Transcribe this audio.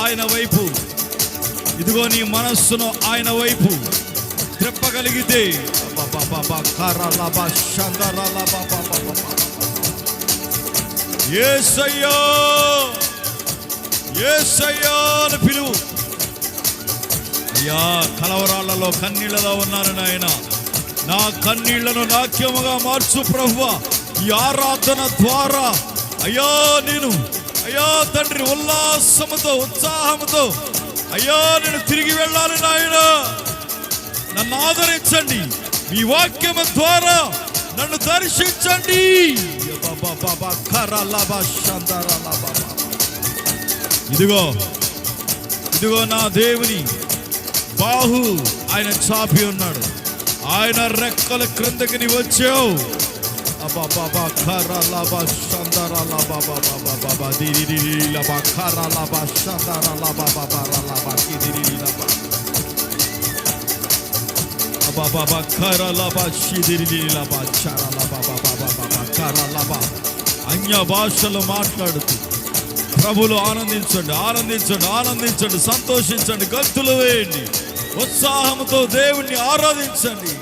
ఆయన వైపు, ఇదిగో నీ మనస్సును ఆయన వైపు త్రిప్పగలిగితే యేసయ్యా యేసయ్యా అని పిలువు. అయ్యా, కలవరాళ్లలో కన్నీళ్లలో ఉన్నాను నాయన, నా కన్నీళ్లను నాట్యముగా మార్చు ప్రభువా. ఈ ఆరాధన ద్వారా అయ్యా నేను అయ్యా తండ్రి ఉల్లాసముతో ఉత్సాహముతో అయ్యా నేను తిరిగి వెళ్ళాలి నాయన. నన్ను ఆదరించండి, మీ వాక్యము ద్వారా నన్ను దర్శించండి. ఇదిగో ఇదిగో నా దేవుని బాహు ఆయన చాపి ఉన్నాడు, ఆయన రెక్కల క్రిందకి నీ వచ్చావు. అన్య భాషలు మాట్లాడుతూ ప్రభులు ఆనందించండి, ఆనందించండి, ఆనందించండి, సంతోషించండి, గంతులు వేయండి, ఉత్సాహంతో దేవుణ్ణి ఆరాధించండి.